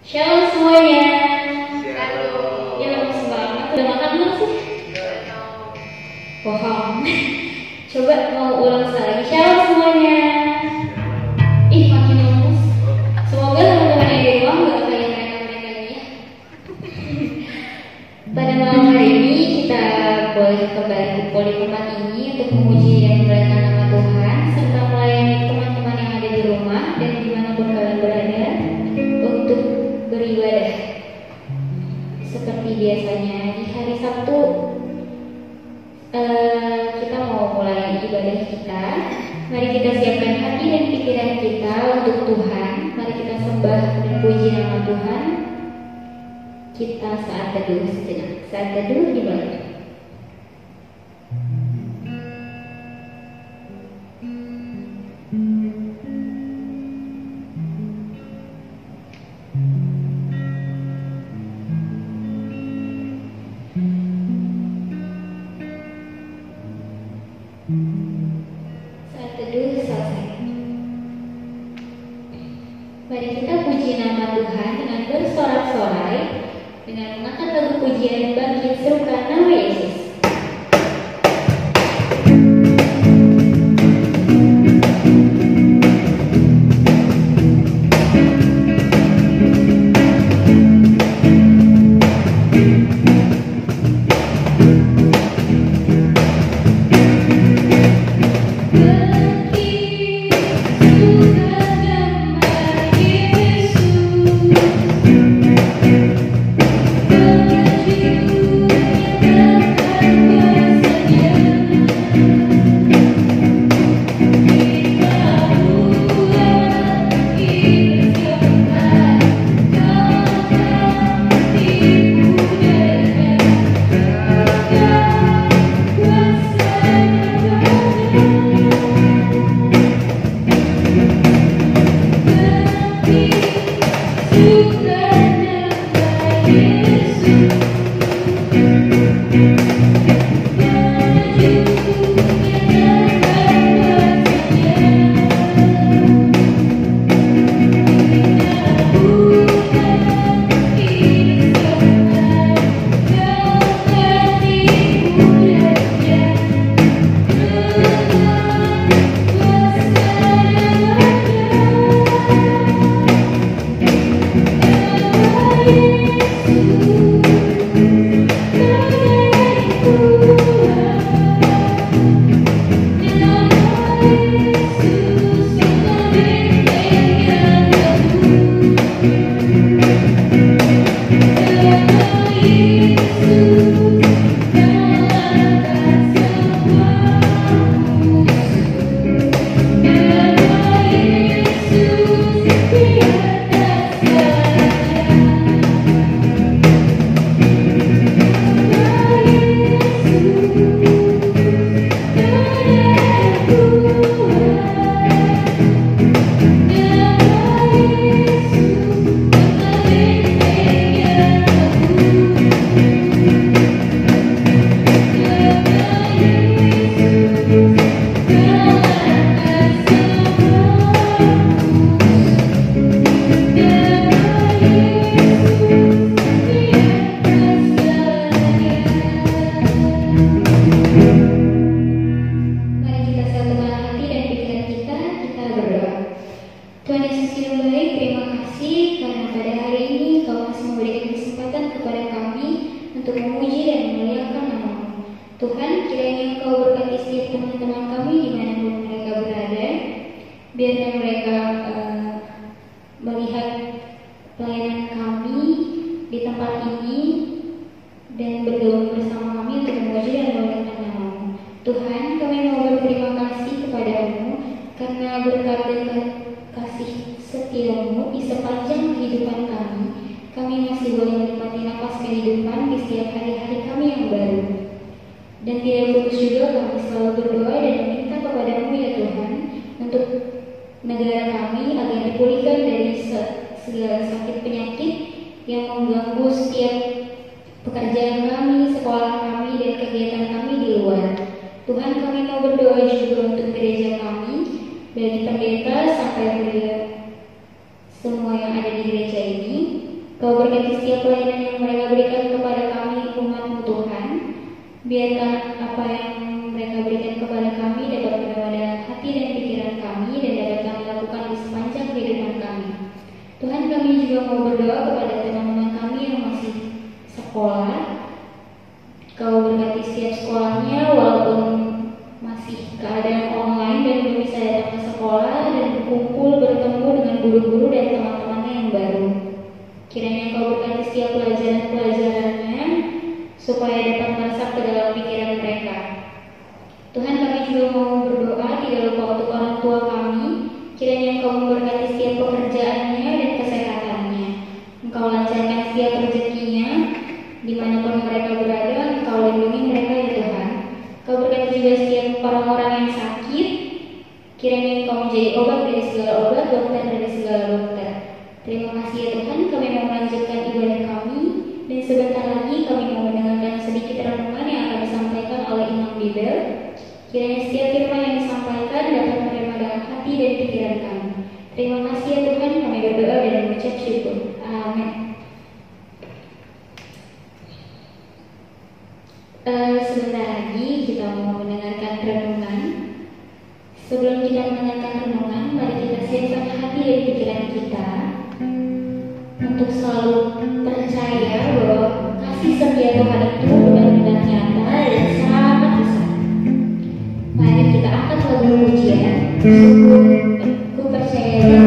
Shalom semuanya. Shalom. Ya lemes banget. Udah makan belum sih? Bohong. Coba mau ulang sekali. Shalom semuanya. Ih makin lemes. Semoga teman-teman yang di rumah nggak kayak mereka ini ya. Pada malam hari ini kita boleh kembali kumpul di tempat ini untuk memuji dan memuliakan nama Tuhan serta melayani teman-teman yang ada di rumah dan dimanapun kalian berada untuk beribadah. Seperti biasanya di hari Sabtu kita mau mulai ibadah kita. Mari kita siapkan hati dan pikiran kita untuk Tuhan. Mari kita sembah dan puji nama Tuhan. Kita saat teduh sejenak. Saat teduh dimulai. Saat teduh selesai. Mari kita puji nama Tuhan dengan bersorak-sorai, dengan mengangkat lagu pujian bangkit serukan nama Yesus. Bagi pendeta sampai semua yang ada di gereja ini, Kau berkati setiap pelayanan yang mereka berikan kepada kami umat-Mu Tuhan. Biarkan apa yang mereka berikan kepada kami dapat menemani dalam hati dan pikiran kami dan dapat kami lakukan di sepanjang kehidupan kami. Tuhan, kami juga mau berdoa kepada teman-teman kami yang masih sekolah. Kau berkati setiap sekolahnya walaupun masih keadaan online dan belum bisa datang ke sekolah dan berkumpul bertemu dengan guru-guru dan teman-temannya yang baru. Kiranya Kau berkati setiap pelajaran-pelajarannya supaya dapat meresap ke dalam pikiran mereka. Tuhan, kami juga mau berdoa tidak lupa untuk orang tua kami. Kiranya Engkau memberkati setiap pekerjaannya dan kesehatannya. Engkau lancarkan setiap rezekinya, dimanapun mereka berada. Engkau lindungi mereka ya Tuhan. Kau berkati juga setiap orang-orang yang sakit. Kiranya Engkau menjadi obat dari segala obat, dokter dari segala dokter. Terima kasih ya Tuhan, kami mau melanjutkan ibadah kami. Dan sebentar lagi kami mau mendengarkan sedikit renungan yang akan disampaikan oleh Imam Bibel. Kiranya setiap firman yang disampaikan dapat menerima dalam hati dan pikiran kami. Terima kasih ya Tuhan, kami berdoa dan mengucap syukur. Amin. Sebentar lagi kita mau mendengarkan renungan. Sebelum kita mendengarkan renungan, mari kita siapkan hati dan pikiran kita untuk selalu percaya bahwa kasih setia Tuhan itu benar-benar nyata dan sangat besar. Mari kita angkat lagu pujian, syukur, ku percaya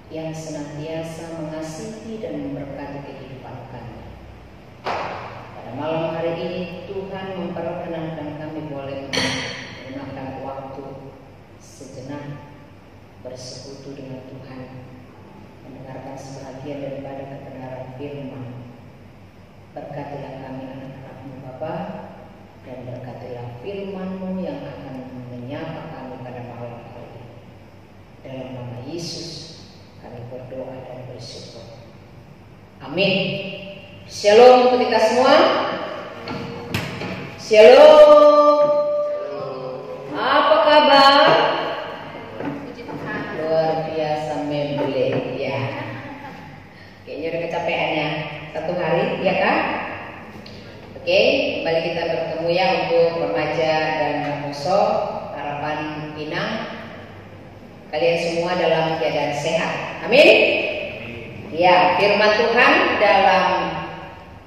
yang senantiasa mengasihi dan memberkati kehidupan kami. Pada malam hari ini Tuhan memperkenankan kami boleh menggunakan waktu sejenak bersekutu dengan Tuhan, mendengarkan sebahagian daripada kebenaran firman. Berkatilah kami anak-anak-Mu Bapa, dan berkatilah firman-Mu yang akan menyapa kami pada malam hari ini. Dalam nama Yesus kami berdoa dan bersyukur. Amin. Shalom untuk kita semua. Shalom. Apa kabar? Luar biasa membeli ya. Kayaknya udah kecapean ya satu hari, ya kan? Oke, kembali kita bertemu ya untuk remaja dan muso harapan Pinang. Kalian semua dalam keadaan sehat. Amin. Ya, firman Tuhan dalam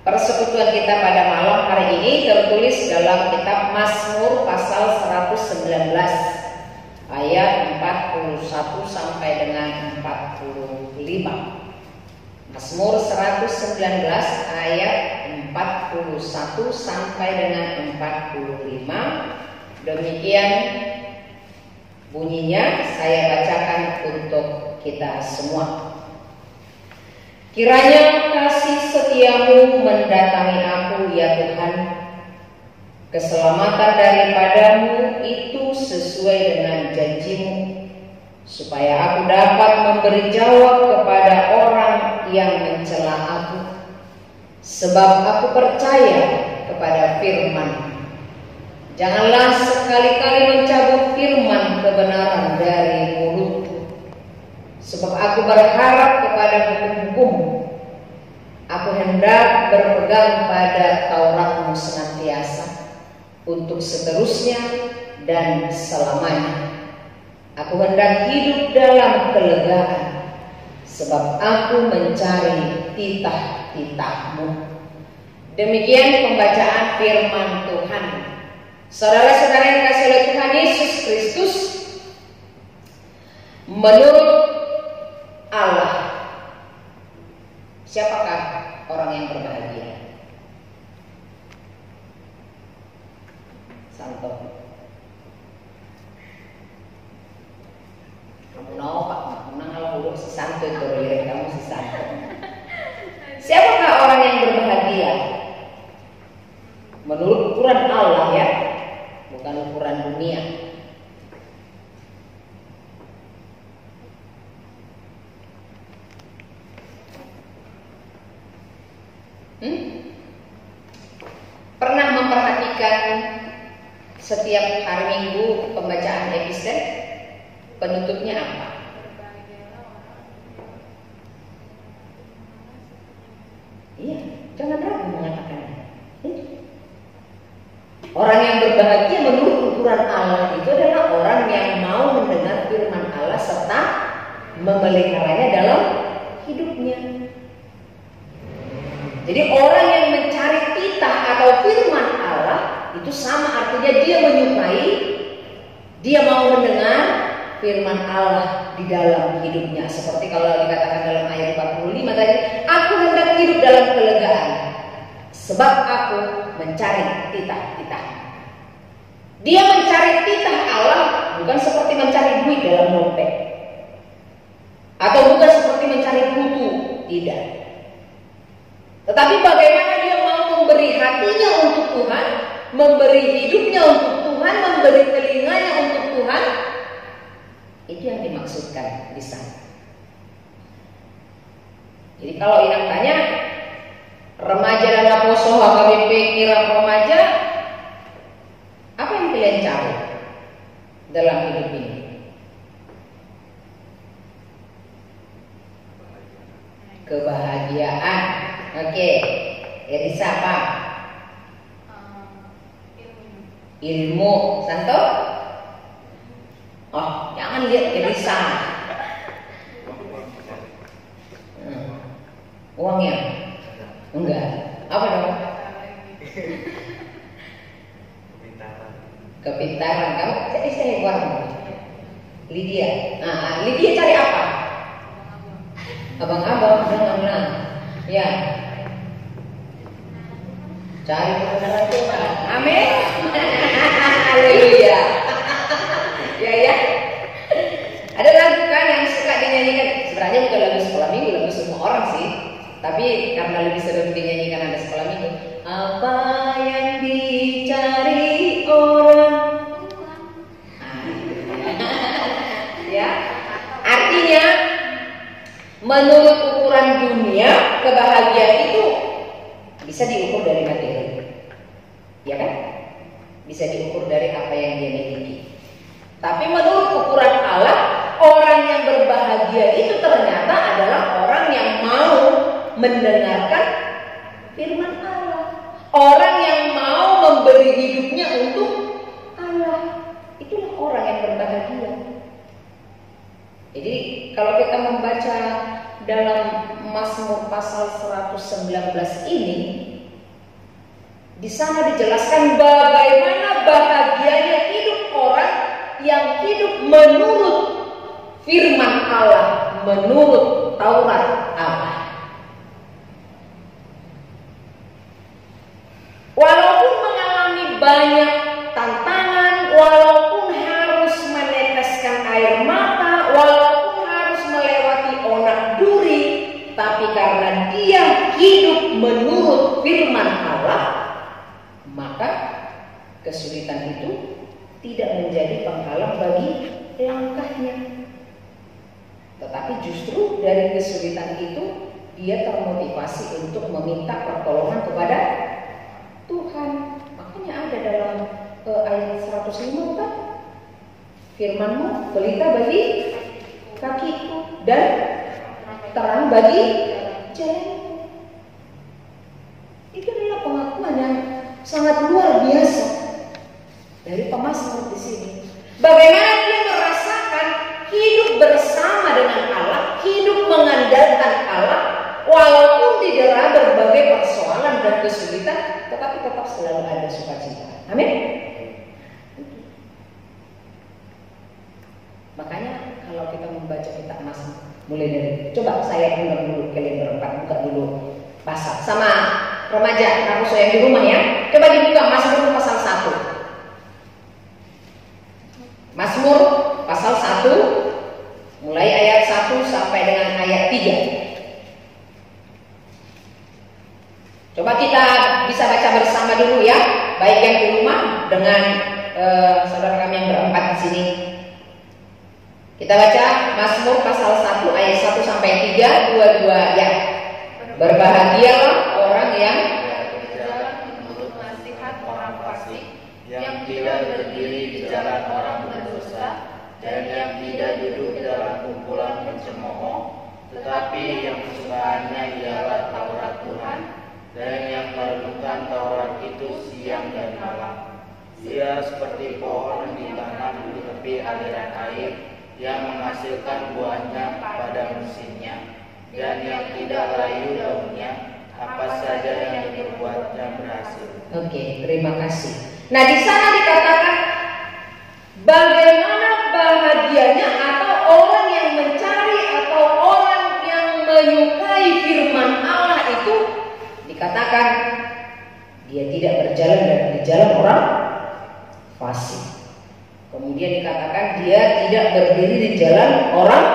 persekutuan kita pada malam hari ini tertulis dalam kitab Mazmur pasal 119 ayat 41 sampai dengan 45. Mazmur 119 ayat 41 sampai dengan 45. Demikian bunyinya, saya bacakan untuk kita semua. Kiranya kasih setiamu mendatangi aku ya Tuhan. Keselamatan daripadamu itu sesuai dengan janjimu, supaya aku dapat memberi jawab kepada orang yang mencela aku. Sebab aku percaya kepada firman. Janganlah sekali-kali mencabut firman kebenaran dari mulutku. Sebab aku berharap kepada hukum-hukum. Aku hendak berpegang pada Tauratmu senantiasa, untuk seterusnya dan selamanya. Aku hendak hidup dalam kelegaan, sebab aku mencari titah-titah-Mu. Demikian pembacaan firman Tuhan. Saudara-saudara yang dikasihi oleh Tuhan Yesus Kristus, menurut Allah, siapakah orang yang berbahagia? Santo. Kamu mau Pak, menang kalau duduk si Santo itu, lihat kamu si Santo. Siapakah orang yang berbahagia? Menurut ukuran Allah ya, bukan ukuran dunia. Pernah memperhatikan setiap hari Minggu pembacaan episode penutupnya apa? Iya, jangan ragu mengatakannya. Orang yang berbahagia menurut ukuran Allah itu adalah orang yang mau mendengar firman Allah serta memeliharanya dalam hidupnya. Jadi orang yang mencari titah atau firman Allah itu sama artinya dia menyukai, dia mau mendengar firman Allah di dalam hidupnya. Seperti kalau dikatakan dalam ayat 45 tadi, aku hendak hidup dalam kelegaan, sebab aku mencari titah-titah. Dia mencari titah Allah bukan seperti mencari duit dalam dompet, atau bukan seperti mencari kutu, tidak. Tetapi bagaimana dia mau memberi hatinya untuk Tuhan, memberi hidupnya untuk Tuhan, memberi telinganya untuk Tuhan, itu yang dimaksudkan di sana. Jadi kalau Inang tanya, remaja dan aposo HKBP kirap remaja, apa yang kalian cari dalam hidup ini? Kebahagiaan. Oke, ya bisa apa? Ilmu. Santo? Oh, jangan lihat ke bisa. Uangnya? Enggak. Apa dong? Kepintaran. Kamu saya uang. Lydia. Lydia cari apa? Abang-abang janganlah. Ya. Cari kebenaran Tuhan. Amin. Haleluya. Ya. Ada lagu kan yang suka dinyanyikan. Sebenarnya bukan lagu sekolah minggu, lagu semua orang sih. Tapi karena lebih sering dinyanyikan ada sekolah minggu. Apa yang dicari orang? Ya, artinya menurut ukuran dunia kebahagiaan itu bisa diukur dari materi, ya kan? Bisa diukur dari apa yang dia miliki. Tapi menurut ukuran Allah, orang yang berbahagia itu ternyata adalah orang yang mau mendengarkan firman Allah, orang yang mau memberi hidupnya untuk Allah. Itulah orang yang berbahagia. Jadi kalau kita membaca dalam Mazmur pasal 119 ini, di sana dijelaskan bagaimana bahagianya hidup orang yang hidup menurut firman Allah, menurut Taurat Allah. Walaupun mengalami banyak tantangan, walaupun harus meneteskan air mata, walaupun harus melewati onak duri, tapi karena dia hidup menurut firman Allah, maka kesulitan itu tidak menjadi penghalang bagi langkahnya. Tetapi justru dari kesulitan itu dia termotivasi untuk meminta pertolongan kepada Tuhan. Makanya ada dalam ayat 105 kan, firman-Mu pelita bagi kakiku dan terang bagi jalanku. Itu adalah pengakuan yang sangat luar biasa dari pemazmur di sini. Bagaimana dia merasakan hidup bersama dengan Allah, hidup mengandalkan Allah, walaupun didera berbagai persoalan dan kesulitan, tetapi tetap selalu ada sukacita. Amin. Makanya kalau kita membaca kitab Mazmur, mulai dari, coba saya ulang dulu, kalian berempat buka dulu pasal sama remaja, kamu yang di rumah ya. Coba dibuka Mazmur pasal 1. Mazmur pasal 1 mulai ayat 1 sampai dengan ayat 3. Coba kita bisa baca bersama dulu ya, baik yang di rumah dengan saudara kami yang berempat di sini. Kita baca Mazmur pasal 1 ayat 1 sampai 3, dua-dua ya. Berbahagialah orang yang berjalan menurut nasihat orang fasik, yang tidak berdiri di jalan orang berdosa, dan yang tidak duduk dalam kumpulan pencemooh, tetapi yang kesukaannya ialah Taurat Tuhan, dan yang merenungkan Taurat itu siang dan malam. Dia seperti pohon ditanam di tepi aliran air, yang menghasilkan buahnya pada musimnya, dan yang tidak layu daunnya, apa saja yang diperbuatnya berhasil. Oke, terima kasih. Nah, di sana dikatakan bagaimana bahagianya atau orang yang mencari atau orang yang menyukai firman Allah itu, dikatakan dia tidak berjalan di jalan orang fasik. Kemudian dikatakan dia tidak berdiri di jalan orang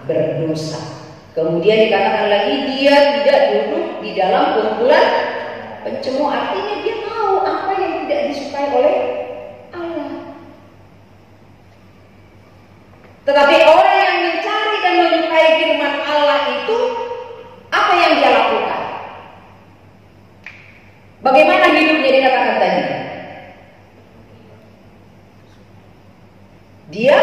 berdosa. Kemudian dikatakan lagi dia tidak duduk di dalam kumpulan pencemooh. Artinya dia tahu apa yang tidak disukai oleh Allah. Tetapi orang yang mencari dan menyukai firman Allah itu, apa yang dia lakukan? Bagaimana hidupnya dikatakan tadi? Dia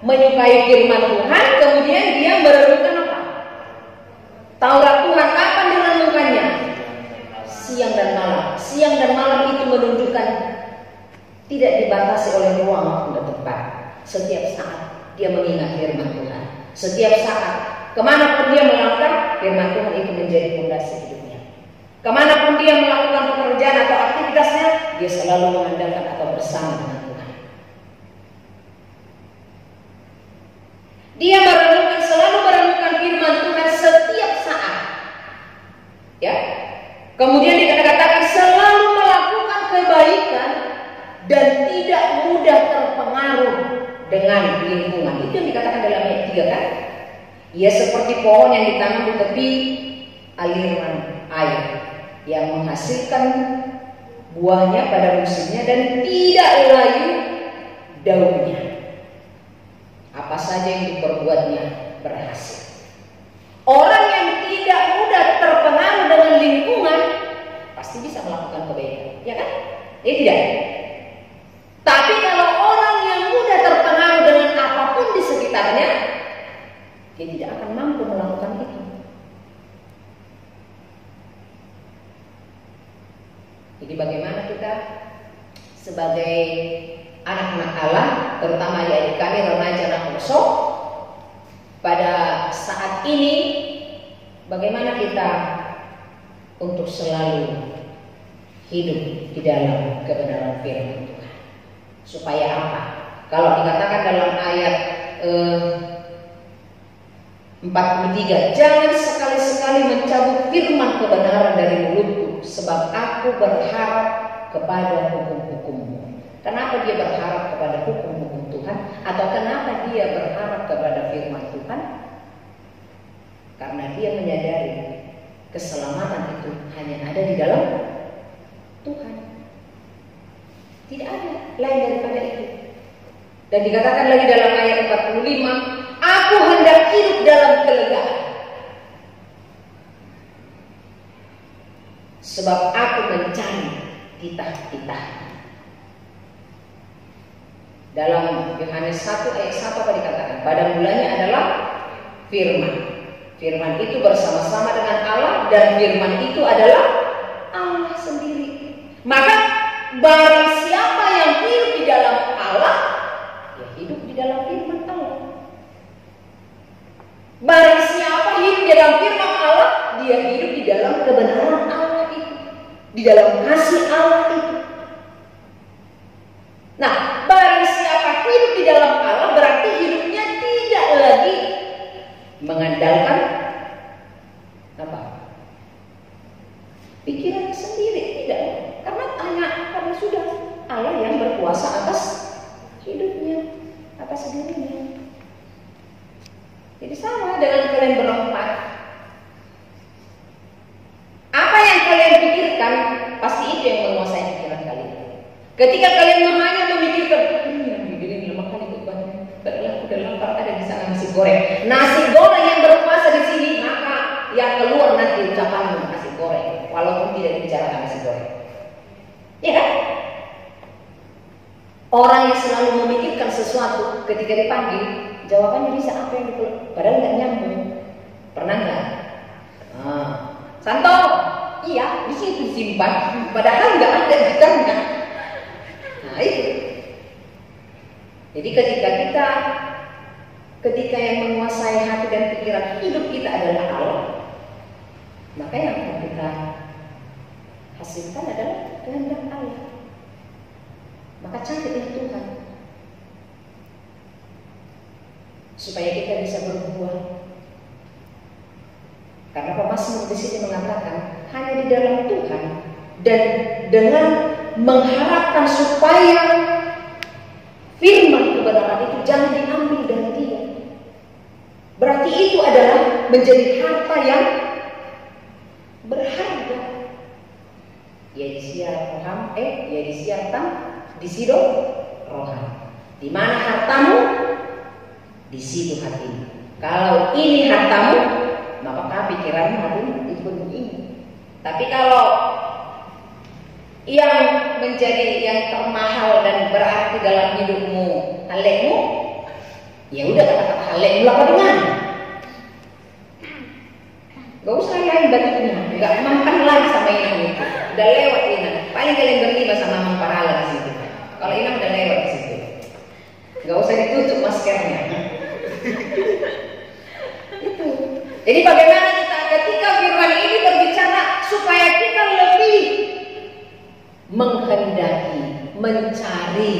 menyukai firman Tuhan, kemudian dia merenungkan apa? Taurat Tuhan. Kapan direnungkannya? Siang dan malam. Siang dan malam itu menunjukkan tidak dibatasi oleh ruang waktu dan tempat. Setiap saat dia mengingat firman Tuhan. Setiap saat, kemanapun dia melangkah, firman Tuhan itu menjadi fondasi hidupnya. Kemanapun dia melakukan pekerjaan atau aktivitasnya, dia selalu mengandalkan atau bersama dengan Tuhan. Dia selalu merenungkan firman Tuhan. Ia seperti pohon yang ditanam di tepi aliran air, yang menghasilkan buahnya pada musimnya dan tidak layu daunnya. Apa saja yang diperbuatnya berhasil. Orang yang tidak mudah terpengaruh dengan lingkungan pasti bisa melakukan kebaikan, ya kan? Tidak. Tapi kalau orang yang mudah terpengaruh dengan apapun di sekitarnya, dia tidak akan mampu melakukan itu. Jadi bagaimana kita sebagai anak-anak Allah, terutama adik kami remaja anak musuh, pada saat ini bagaimana kita untuk selalu hidup di dalam kebenaran firman Tuhan. Supaya apa? Kalau dikatakan dalam ayat 43, jangan sekali-sekali mencabut firman kebenaran dari mulutku, sebab aku berharap kepada hukum-hukummu. Kenapa dia berharap kepada hukum-hukum Tuhan? Atau kenapa dia berharap kepada firman Tuhan? Karena dia menyadari keselamatan itu hanya ada di dalam Tuhan. Tidak ada lain daripada itu. Dan dikatakan lagi dalam ayat 45, aku hendak hidup dalam kelegaan, sebab aku mencari titah-titah. Dalam Yohanes 1 ayat 1 apa dikatakan? Pada mulanya adalah firman. Firman itu bersama-sama dengan Allah, dan firman itu adalah Allah sendiri. Maka barang siapa yang hidup di dalam Allah, ya hidup di dalam firman Allah. Barang siapa hidup di dalam firman Allah, dia hidup di dalam kebenaran Allah itu, di dalam kasih Allah itu. Nah, barang siapa hidup di dalam Allah, berarti hidupnya tidak lagi mengandalkan apa? Pikirannya sendiri, tidak. Karena sudah Allah yang berkuasa atas hidupnya, atas dirinya. Jadi sama dengan kalian berempat. Apa yang kalian pikirkan, pasti itu yang menguasai pikiran kalian. Ketika kalian hanya memikirkan, ini lemak kan ikut banyak, udah lapar, ada di sana nasi goreng. Nasi goreng yang berkuasa di sini, maka yang keluar nanti ucapan nasi goreng, walaupun tidak dibicarakan nasi goreng. Ya kan? Orang yang selalu memikirkan sesuatu ketika dipanggil, jawabannya bisa apa yang dikeluar, padahal nggak nyambung. Pernah nggak? Santo, iya di situ disimpan, padahal nggak ada gitarnya. Nah itu. Jadi ketika yang menguasai hati dan pikiran hidup kita adalah Allah, maka yang akan kita hasilkan adalah kehendak Allah. Maka carilah Tuhan supaya kita bisa berbuah. Karena pemazmur di sini mengatakan hanya di dalam Tuhan dan dengan mengharapkan supaya firman kebenaran itu jangan diambil dari dia. Berarti itu adalah menjadi harta yang berharga. Ya disiarkan di sido rohan. Di mana hartamu, di situ hatimu. Kalau ini hartamu, maka pikiranmu hatimu dipenuhi ini. Tapi kalau yang menjadi yang termahal dan berarti dalam hidupmu halekmu, ya udah kata-kata halekmu apa dengan? Gak usah lain baginya, gak makan lagi sama Inang itu. Udah lewat Inang. Paling kalian berlima sama Mang Pahala di situ. Kalau Inang udah lewat di situ. Gak usah ditutup maskernya. Itu. Jadi bagaimana kita ketika firman ini berbicara supaya kita lebih menghendaki, mencari,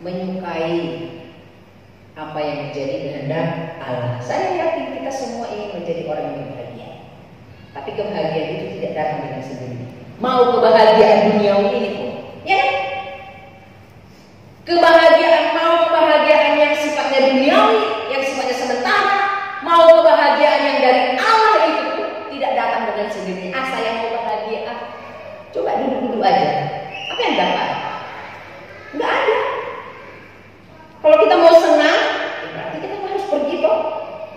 menyukai apa yang menjadi kehendak Allah. Saya yakin kita semua ingin menjadi orang yang bahagia. Tapi kebahagiaan itu tidak datang dengan sendiri. Mau kebahagiaan duniawi ini pun, ya? Kebahagiaan yang sifatnya duniawi, yang sifatnya sementara.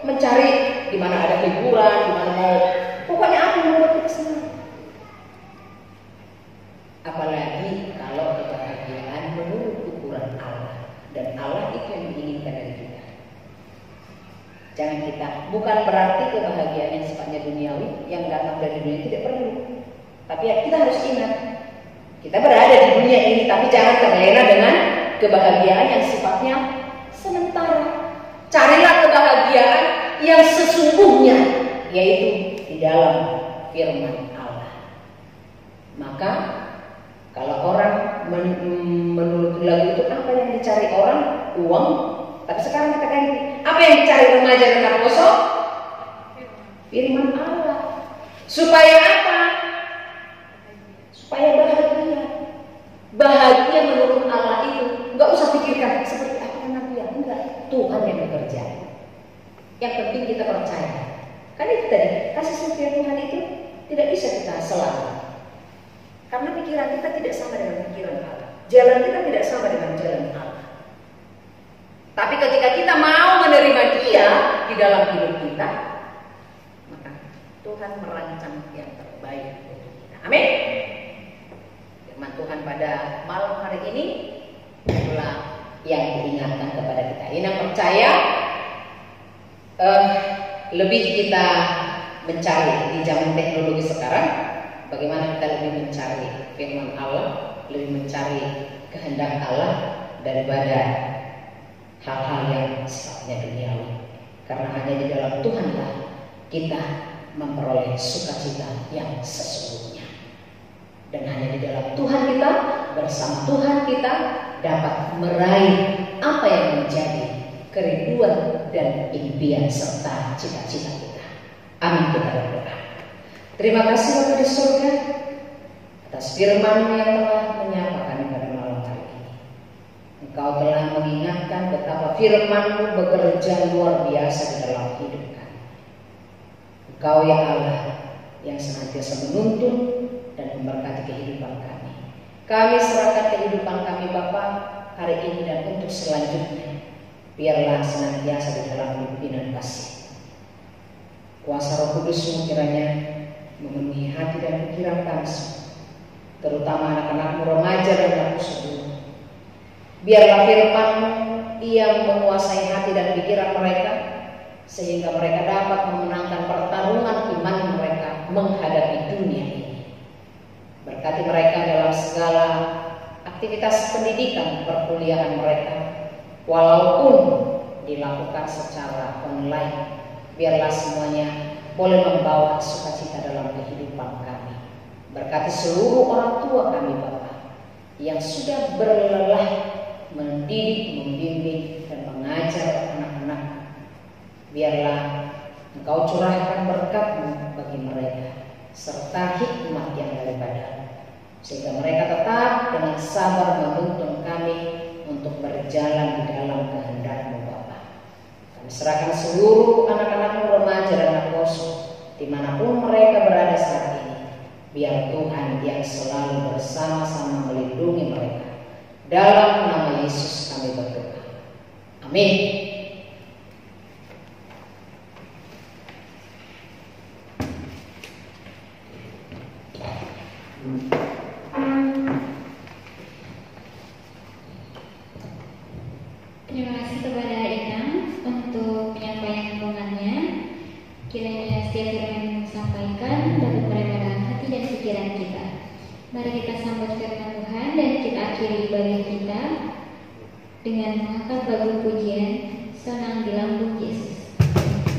mencari di mana ada hiburan, di mana mau, pokoknya apa yang membuat kita senang. Apalagi kalau kebahagiaan menurut ukuran Allah, dan Allah itu yang menginginkan dari kita. Jangan kita, bukan berarti kebahagiaan yang sifatnya duniawi yang datang dari dunia tidak perlu. Tapi ya, kita harus ingat, kita berada di dunia ini, tapi jangan terlena dengan kebahagiaan yang sifatnya sementara. Carilah kebahagiaan yang sesungguhnya, yaitu di dalam firman Allah. Maka kalau orang menurut lagu itu, apa yang dicari orang? Uang. Tapi sekarang kita ganti, apa yang dicari remaja dan anak kosong? Firman Allah. Supaya apa? Supaya bahagia. Bahagia menurut Allah itu nggak usah pikirkan seperti apa yang Nabi, enggak. Tuhan yang bekerja. Yang penting kita percaya. Kan itu tadi, kasih setia Tuhan itu tidak bisa kita selalu. Karena pikiran kita tidak sama dengan pikiran Allah. Jalan kita tidak sama dengan jalan Allah. Tapi ketika kita mau menerima Dia di dalam hidup kita, maka Tuhan merancang yang terbaik untuk kita. Amin. Firman Tuhan pada malam hari ini itulah yang diingatkan kepada kita. Ini yang percaya, lebih kita mencari di zaman teknologi sekarang, bagaimana kita lebih mencari firman Allah, lebih mencari kehendak Allah daripada hal-hal yang sifatnya duniawi. Karena hanya di dalam Tuhanlah kita memperoleh sukacita yang sesungguhnya. Dan hanya di dalam Tuhan kita, bersama Tuhan kita dapat meraih apa yang menjadi kerinduan dan impian serta cita-cita kita. Amin. Kita berdoa. Terima kasih Bapa di surga atas firman yang telah menyapa kami pada malam hari ini. Engkau telah mengingatkan betapa firman-Mu bekerja luar biasa di dalam hidup kami. Engkau ya Allah yang senantiasa menuntun dan memberkati kehidupan kami. Kami serahkan kehidupan kami Bapa hari ini dan untuk selanjutnya. Biarlah senantiasa di dalam pimpinan kasih. Kuasa Roh Kudus-Mu kiranya memenuhi hati dan pikiran kami, terutama anak-anak-Mu remaja dan anak semua. Biarlah firman-Mu yang menguasai hati dan pikiran mereka, sehingga mereka dapat memenangkan pertarungan iman mereka menghadapi dunia ini. Berkati mereka dalam segala aktivitas pendidikan perkuliahan mereka, walaupun dilakukan secara online. Biarlah semuanya boleh membawa sukacita dalam kehidupan kami. Berkati seluruh orang tua kami Bapa yang sudah berlelah mendidik, membimbing dan mengajar anak-anak. Biarlah Engkau curahkan berkat-Mu bagi mereka serta hikmat yang daripada, sehingga mereka tetap dengan sabar menuntun kami untuk berjalan di dalam kehendak-Mu Bapa. Kami serahkan seluruh anak-anak-Mu remaja dan anak koso dimanapun mereka berada saat ini. Biar Tuhan yang selalu bersama-sama melindungi mereka. Dalam nama Yesus kami berdoa. Amin. Terima kasih kepada Inang untuk penyampaian renungannya. Kiranya setiap firman yang disampaikan dapat meredakan hati dan pikiran kita. Mari kita sambut firman Tuhan dan kita akhiri ibadah kita dengan mengangkat lagu pujian Senang di Lambung Yesus. Senang di lambung Yesus,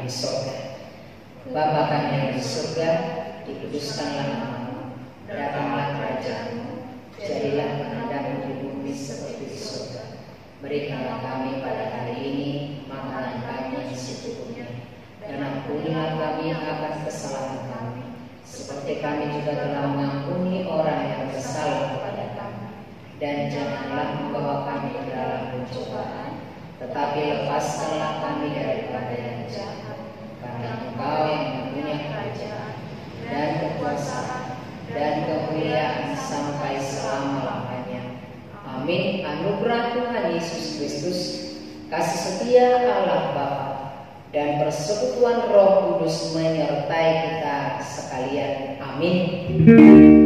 di surga. Bapa kami yang di surga, dikuduskanlah namamu, datanglah kerajaan-mu, jadilah kehendakmu di bumi seperti di surga. Berikanlah kami pada hari ini makanan kami yang secukupnya, dan ampunilah kami akan kesalahan kami, seperti kami juga telah mengampuni orang yang bersalah kepada kami. Dan janganlah membawa kami ke dalam pencobaan, tetapi lepaskanlah kami daripada yang jahat. Karena Engkau yang mempunyai kerajaan dan kekuasaan dan kemuliaan sampai selama-lamanya. Amin. Anugerah Tuhan Yesus Kristus, kasih setia Allah Bapa, dan persekutuan Roh Kudus menyertai kita sekalian. Amin.